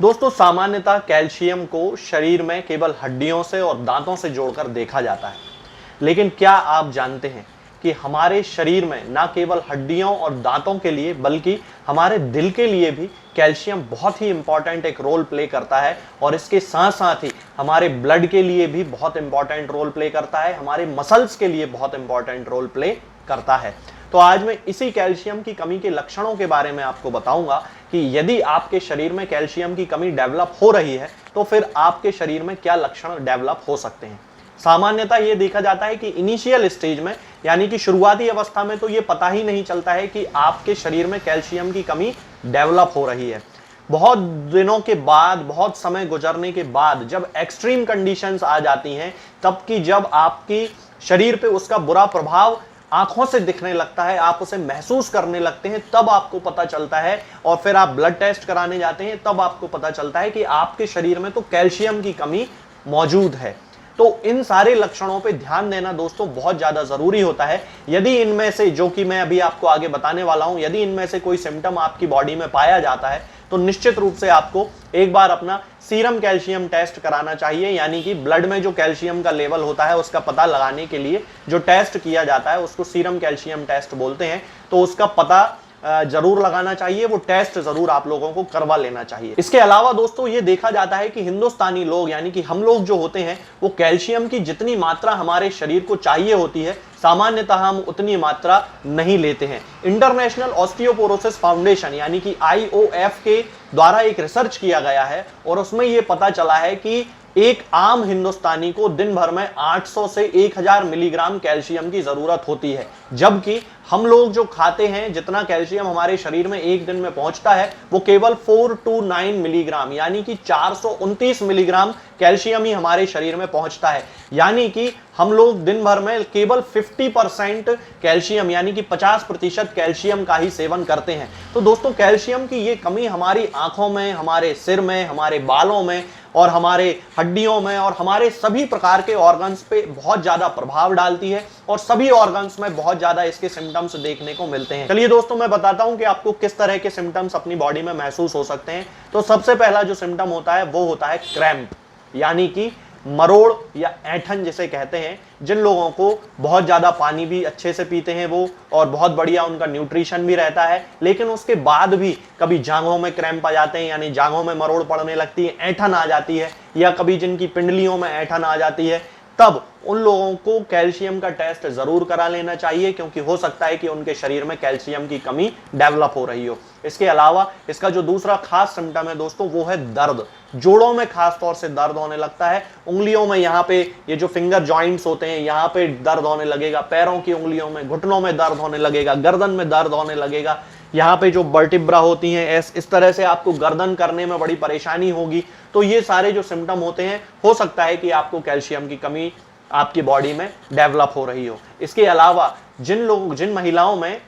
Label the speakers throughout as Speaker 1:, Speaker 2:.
Speaker 1: दोस्तों सामान्यतः कैल्शियम को शरीर में केवल हड्डियों से और दांतों से जोड़कर देखा जाता है, लेकिन क्या आप जानते हैं कि हमारे शरीर में न केवल हड्डियों और दांतों के लिए बल्कि हमारे दिल के लिए भी कैल्शियम बहुत ही इंपॉर्टेंट एक रोल प्ले करता है। और इसके साथ साथ ही हमारे ब्लड के लिए भी बहुत इंपॉर्टेंट रोल प्ले करता है, हमारे मसल्स के लिए बहुत इंपॉर्टेंट रोल प्ले करता है। तो आज मैं इसी कैल्शियम की कमी के लक्षणों के बारे में आपको बताऊंगा कि यदि आपके शरीर में कैल्शियम की कमी डेवलप हो रही है तो फिर आपके शरीर में क्या लक्षण डेवलप हो सकते हैं। सामान्यतः ये देखा जाता है कि इनिशियल स्टेज में यानी कि शुरुआती अवस्था में तो ये पता ही नहीं चलता है कि आपके शरीर में कैल्शियम की कमी डेवलप हो रही है। बहुत दिनों के बाद, बहुत समय गुजरने के बाद जब एक्सट्रीम कंडीशंस आ जाती हैं, तब कि जब आपकी शरीर पे उसका बुरा प्रभाव आंखों से दिखने लगता है, आप उसे महसूस करने लगते हैं, तब आपको पता चलता है और फिर आप ब्लड टेस्ट कराने जाते हैं, तब आपको पता चलता है कि आपके शरीर में तो कैल्शियम की कमी मौजूद है। तो इन सारे लक्षणों पे ध्यान देना दोस्तों बहुत ज्यादा जरूरी होता है। यदि इनमें से, जो कि मैं अभी आपको आगे बताने वाला हूं, यदि इनमें से कोई सिम्टम आपकी बॉडी में पाया जाता है तो निश्चित रूप से आपको एक बार अपना सीरम कैल्शियम टेस्ट कराना चाहिए, यानी कि ब्लड में जो कैल्शियम का लेवल होता है उसका पता लगाने के लिए जो टेस्ट किया जाता है उसको सीरम कैल्शियम टेस्ट बोलते हैं। तो उसका पता जरूर लगाना चाहिए, वो टेस्ट जरूर आप लोगों को करवा लेना चाहिए। इसके अलावा दोस्तों ये देखा जाता है कि हिंदुस्तानी लोग यानी कि हम लोग जो होते हैं वो कैल्शियम की जितनी मात्रा हमारे शरीर को चाहिए होती है सामान्यतः हम उतनी मात्रा नहीं लेते हैं। इंटरनेशनल ऑस्टियोपोरोसिस फाउंडेशन यानी कि IOF के द्वारा एक रिसर्च किया गया है और उसमें यह पता चला है कि एक आम हिंदुस्तानी को दिन भर में 800 से 1000 मिलीग्राम कैल्शियम की जरूरत होती है, जबकि हम लोग जो खाते हैं जितना कैल्शियम हमारे शरीर में एक दिन में पहुंचता है वो केवल 429 मिलीग्राम यानी कि 429 मिलीग्राम कैल्शियम ही हमारे शरीर में पहुंचता है। यानी कि हम लोग दिन भर में केवल 50% कैल्शियम यानी कि 50% कैल्शियम का ही सेवन करते हैं। तो दोस्तों कैल्शियम की ये कमी हमारी आंखों में, हमारे सिर में, हमारे बालों में और हमारे हड्डियों में और हमारे सभी प्रकार के ऑर्गन्स पे बहुत ज्यादा प्रभाव डालती है और सभी ऑर्गन्स में बहुत ज्यादा इसके सिम्टम्स देखने को मिलते हैं। चलिए दोस्तों मैं बताता हूं कि आपको किस तरह के सिम्टम्स अपनी बॉडी में महसूस हो सकते हैं। तो सबसे पहला जो सिम्टम होता है वो होता है क्रैम्प, यानी कि मरोड़ या ऐंठन जिसे कहते हैं। जिन लोगों को बहुत ज्यादा पानी भी अच्छे से पीते हैं वो और बहुत बढ़िया उनका न्यूट्रिशन भी रहता है, लेकिन उसके बाद भी कभी जांघों में क्रैम्प आ जाते हैं यानी जांघों में मरोड़ पड़ने लगती है, ऐंठन आ जाती है, या कभी जिनकी पिंडलियों में ऐंठन आ जाती है, तब उन लोगों को कैल्शियम का टेस्ट जरूर करा लेना चाहिए, क्योंकि हो सकता है कि उनके शरीर में कैल्शियम की कमी डेवलप हो रही हो। इसके अलावा इसका जो दूसरा खास सिम्टम है दोस्तों वो है दर्द। जोड़ों में खास तौर से दर्द होने लगता है, उंगलियों में, यहाँ पे ये जो फिंगर जॉइंट्स होते हैं यहाँ पे दर्द होने लगेगा, पैरों की उंगलियों में, घुटनों में दर्द होने लगेगा, गर्दन में दर्द होने लगेगा, यहाँ पे जो वर्टिब्रा होती हैं इस तरह से आपको गर्दन करने में बड़ी परेशानी होगी। तो ये सारे जो सिम्टम होते हैं हो सकता है कि आपको कैल्शियम की कमी आपकी बॉडी में डेवलप हो रही हो। इसके अलावा जिन महिलाओं में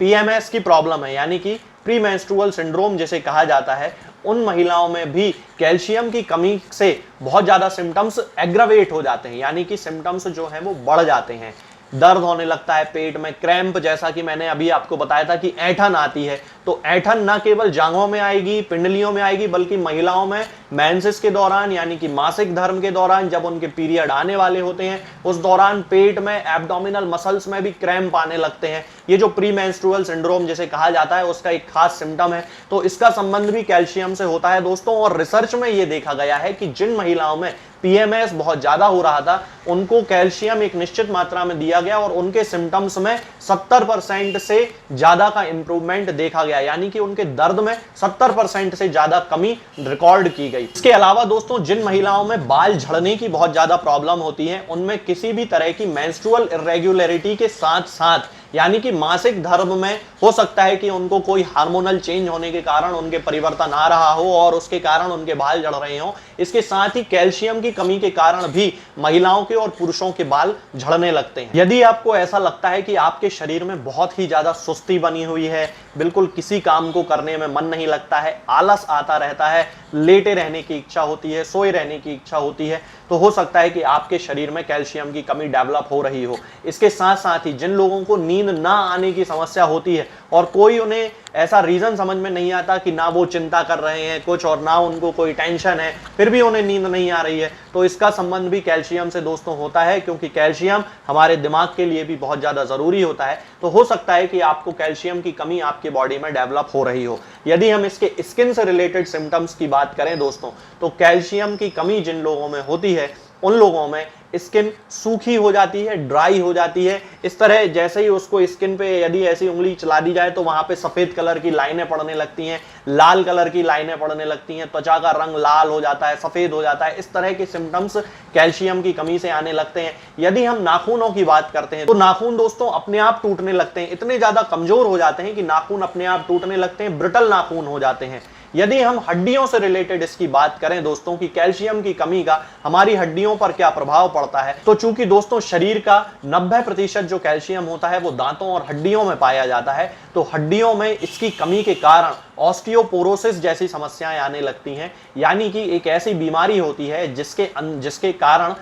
Speaker 1: PMS की प्रॉब्लम है यानी कि प्री मेंस्ट्रुअल सिंड्रोम जिसे कहा जाता है, उन महिलाओं में भी कैल्शियम की कमी से बहुत ज्यादा सिम्टम्स एग्रावेट हो जाते हैं, यानी कि सिम्टम्स जो हैं वो बढ़ जाते हैं। दर्द होने लगता है पेट में, क्रैम्प, जैसा कि मैंने अभी आपको बताया था कि ऐंठन आती है, तो ऐंठन ना केवल जांघों में आएगी, पिंडलियों में आएगी, बल्कि महिलाओं में मेंसेस के दौरान यानी कि मासिक धर्म के दौरान जब उनके पीरियड आने वाले होते हैं उस दौरान पेट में, एब्डोमिनल मसल्स में भी क्रैम्प आने लगते हैं। ये जो प्री मेंस्ट्रुअल सिंड्रोम जिसे कहा जाता है उसका एक खास सिम्टम है। तो इसका संबंध भी कैल्शियम से होता है दोस्तों, और रिसर्च में ये देखा गया है कि जिन महिलाओं में PMS बहुत ज्यादा हो रहा था उनको कैल्शियम एक निश्चित मात्रा में दिया गया और उनके सिम्टम्स में 70% से ज्यादा का इंप्रूवमेंट देखा गया, यानी कि उनके दर्द में 70% से ज्यादा कमी रिकॉर्ड की गई। इसके अलावा दोस्तों जिन महिलाओं में बाल झड़ने की बहुत ज्यादा प्रॉब्लम होती है उनमें किसी भी तरह की मेंस्ट्रुअल इरेगुलरिटी के साथ साथ यानी कि मासिक धर्म में हो सकता है कि उनको कोई हार्मोनल चेंज होने के कारण उनके परिवर्तन आ रहा हो और उसके कारण उनके बाल झड़ रहे हो। इसके साथ ही कैल्शियम की कमी के कारण भी महिलाओं के और पुरुषों के बाल झड़ने लगते हैं। यदि आपको ऐसा लगता है कि आपके शरीर में बहुत ही ज्यादा सुस्ती बनी हुई है, बिल्कुल किसी काम को करने में मन नहीं लगता है, आलस आता रहता है, लेटे रहने की इच्छा होती है, सोए रहने की इच्छा होती है, तो हो सकता है कि आपके शरीर में कैल्शियम की कमी डेवलप हो रही हो। इसके साथ साथ ही जिन लोगों को नींद ना आने की समस्या होती है और कोई उन्हें ऐसा रीजन समझ में नहीं आता कि ना वो चिंता कर रहे हैं कुछ और ना उनको कोई टेंशन है, फिर भी उन्हें नींद नहीं आ रही है। तो इसका संबंध भी कैल्शियम से दोस्तों होता है, क्योंकि कैल्शियम हमारे दिमाग के लिए भी बहुत ज्यादा जरूरी होता है। तो हो सकता है कि आपको कैल्शियम की कमी आपके बॉडी में डेवलप हो रही हो। यदि हम इसके स्किन से रिलेटेड सिम्टम्स की बात करें दोस्तों, तो कैल्शियम की कमी जिन लोगों में होती है उन लोगों में स्किन सूखी हो जाती है, ड्राई हो जाती है। इस तरह जैसे ही उसको स्किन पे यदि ऐसी उंगली चला दी जाए तो वहां पे सफेद कलर की लाइनें पड़ने लगती हैं, लाल कलर की लाइनें पड़ने लगती हैं, त्वचा का रंग लाल हो जाता है, सफेद हो जाता है। इस तरह के सिम्टम्स कैल्शियम की कमी से आने लगते हैं। यदि हम नाखूनों की बात करते हैं तो नाखून दोस्तों अपने आप टूटने लगते हैं, इतने ज्यादा कमजोर हो जाते हैं कि नाखून अपने आप टूटने लगते हैं, ब्रिटल नाखून हो जाते हैं। यदि हम हड्डियों से रिलेटेड इसकी बात करें दोस्तों कि कैल्शियम की कमी का हमारी हड्डियों पर क्या प्रभाव पड़ता है, तो चूंकि दोस्तों शरीर का 90% जो कैल्शियम होता है वो दांतों और हड्डियों में पाया जाता है, तो हड्डियों में इसकी कमी के कारण ऑस्टियोपोरोसिस जैसी समस्याएं आने लगती हैं। यानी कि एक ऐसी बीमारी होती है जिसके कारण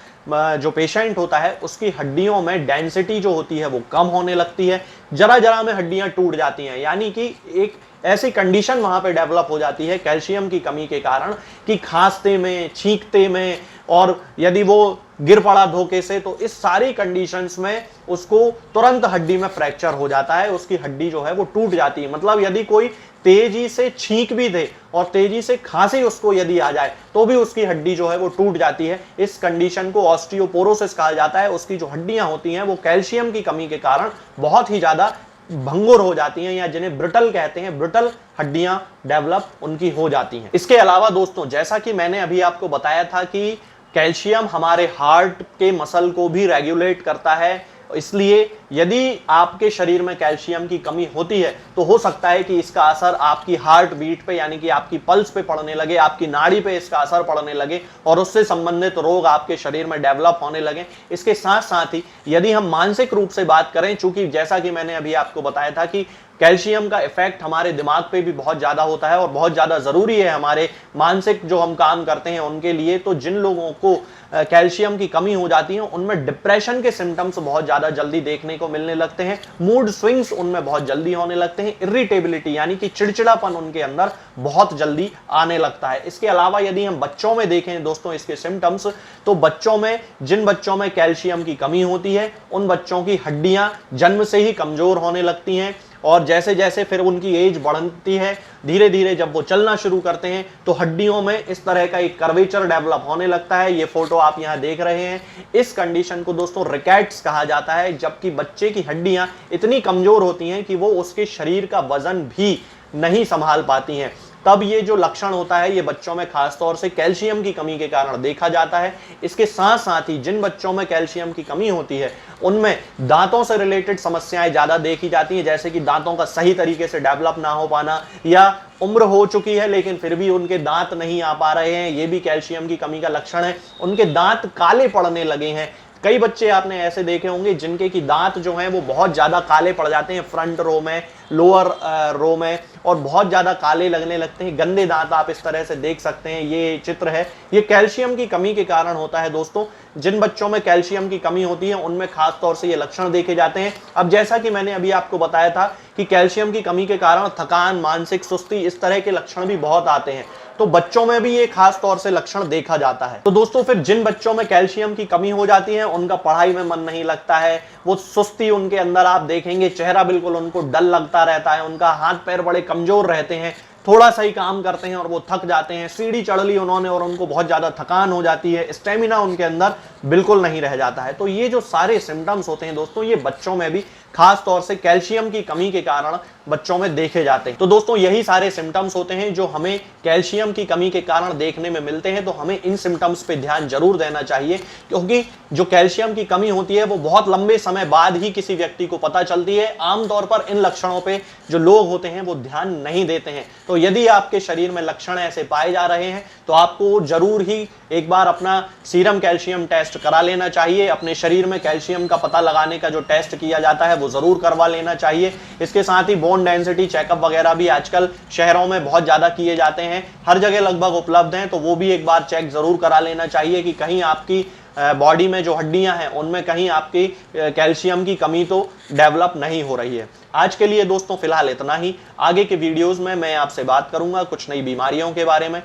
Speaker 1: जो पेशेंट होता है उसकी हड्डियों में डेंसिटी जो होती है वो कम होने लगती है, जरा जरा में हड्डियां टूट जाती हैं। यानी कि एक ऐसी कंडीशन वहां पे डेवलप हो जाती है कैल्शियम की कमी के कारण कि खांसते में, छींकते में, और यदि वो गिर पड़ा धोखे से तो इस सारी कंडीशंस में उसको तुरंत हड्डी में फ्रैक्चर हो जाता है, उसकी हड्डी जो है वो टूट जाती है। मतलब यदि कोई तेजी से छींक भी दे और तेजी से खांसी उसको यदि आ जाए तो भी उसकी हड्डी जो है वो टूट जाती है। इस कंडीशन को ऑस्टियोपोरोसिस कहा जाता है। उसकी जो हड्डियां होती हैं वो कैल्शियम की कमी के कारण बहुत ही ज्यादा भंगुर हो जाती हैं, या जिन्हें ब्रिटल कहते हैं, ब्रिटल हड्डियां डेवलप उनकी हो जाती हैं। इसके अलावा दोस्तों जैसा कि मैंने अभी आपको बताया था कि कैल्शियम हमारे हार्ट के मसल को भी रेगुलेट करता है, इसलिए यदि आपके शरीर में कैल्शियम की कमी होती है तो हो सकता है कि इसका असर आपकी हार्ट बीट पे यानी कि आपकी पल्स पे पड़ने लगे, आपकी नाड़ी पे इसका असर पड़ने लगे और उससे संबंधित रोग आपके शरीर में डेवलप होने लगे। इसके साथ साथ ही यदि हम मानसिक रूप से बात करें, चूंकि जैसा कि मैंने अभी आपको बताया था कि कैल्शियम का इफेक्ट हमारे दिमाग पे भी बहुत ज्यादा होता है और बहुत ज्यादा जरूरी है हमारे मानसिक जो हम काम करते हैं उनके लिए। तो जिन लोगों को कैल्शियम की कमी हो जाती है उनमें डिप्रेशन के सिम्टम्स बहुत ज्यादा जल्दी देखने को मिलने लगते हैं, मूड स्विंग्स उनमें बहुत जल्दी होने लगते हैं, इरिटेबिलिटी यानी कि चिड़चिड़ापन उनके अंदर बहुत जल्दी आने लगता है। इसके अलावा यदि हम बच्चों में देखें दोस्तों इसके सिम्टम्स, तो बच्चों में जिन बच्चों में कैल्शियम की कमी होती है उन बच्चों की हड्डियां जन्म से ही कमजोर होने लगती हैं, और जैसे जैसे फिर उनकी एज बढ़ती है धीरे धीरे जब वो चलना शुरू करते हैं तो हड्डियों में इस तरह का एक कर्वेचर डेवलप होने लगता है। ये फोटो आप यहां देख रहे हैं, इस कंडीशन को दोस्तों रिकेट्स कहा जाता है, जबकि बच्चे की हड्डियां इतनी कमजोर होती हैं कि वो उसके शरीर का वजन भी नहीं संभाल पाती हैं। तब ये जो लक्षण होता है ये बच्चों में खासतौर से कैल्शियम की कमी के कारण देखा जाता है। इसके साथ साथ ही जिन बच्चों में कैल्शियम की कमी होती है उनमें दांतों से रिलेटेड समस्याएं ज्यादा देखी जाती हैं, जैसे कि दांतों का सही तरीके से डेवलप ना हो पाना, या उम्र हो चुकी है लेकिन फिर भी उनके दांत नहीं आ पा रहे हैं, ये भी कैल्शियम की कमी का लक्षण है। उनके दांत काले पड़ने लगे हैं। कई बच्चे आपने ऐसे देखे होंगे जिनके की दांत जो हैं वो बहुत ज्यादा काले पड़ जाते हैं, फ्रंट रो में, लोअर रो में, और बहुत ज्यादा काले लगने लगते हैं, गंदे दांत आप इस तरह से देख सकते हैं। ये चित्र है, ये कैल्शियम की कमी के कारण होता है दोस्तों। जिन बच्चों में कैल्शियम की कमी होती है उनमें खास तौर से ये लक्षण देखे जाते हैं। अब जैसा कि मैंने अभी आपको बताया था कि कैल्शियम की कमी के कारण थकान, मानसिक सुस्ती, इस तरह के लक्षण भी बहुत आते हैं, तो बच्चों में भी ये खास तौर से लक्षण देखा जाता है। तो दोस्तों फिर जिन बच्चों में कैल्शियम की कमी हो जाती है उनका पढ़ाई में मन नहीं लगता है, वो सुस्ती उनके अंदर आप देखेंगे, चेहरा बिल्कुल उनको डल लगता रहता है, उनका हाथ पैर बड़े कमजोर रहते हैं, थोड़ा सा ही काम करते हैं और वो थक जाते हैं, सीढ़ी चढ़ ली उन्होंने और उनको बहुत ज्यादा थकान हो जाती है, स्टेमिना उनके अंदर बिल्कुल नहीं रह जाता है। तो ये जो सारे सिम्टम्स होते हैं दोस्तों ये बच्चों में भी खास तौर से कैल्शियम की कमी के कारण बच्चों में देखे जाते हैं। तो दोस्तों यही सारे सिम्टम्स होते हैं जो हमें कैल्शियम की कमी के कारण देखने में मिलते हैं। तो हमें इन सिम्टम्स पे ध्यान जरूर देना चाहिए, क्योंकि जो कैल्शियम की कमी होती है वो बहुत लंबे समय बाद ही किसी व्यक्ति को पता चलती है। आमतौर पर इन लक्षणों पे जो लोग होते हैं वो ध्यान नहीं देते हैं। तो यदि आपके शरीर में लक्षण ऐसे पाए जा रहे हैं तो आपको जरूर ही एक बार अपना सीरम कैल्शियम टेस्ट करा लेना चाहिए। अपने शरीर में कैल्शियम का पता लगाने का जो टेस्ट किया जाता है वो जरूर करवा लेना चाहिए। इसके साथ ही बोन डेंसिटी चेकअप वगैरह भी आजकल शहरों में बहुत ज्यादा किए जाते हैं, हर जगह लगभग उपलब्ध हैं, तो वो भी एक बार चेक जरूर करा लेना चाहिए कि कहीं आपकी बॉडी में जो हड्डियां हैं उनमें कहीं आपकी कैल्शियम की कमी तो डेवलप नहीं हो रही है। आज के लिए दोस्तों फिलहाल इतना ही। आगे के वीडियोस में मैं आपसे बात करूंगा कुछ नई बीमारियों के बारे में और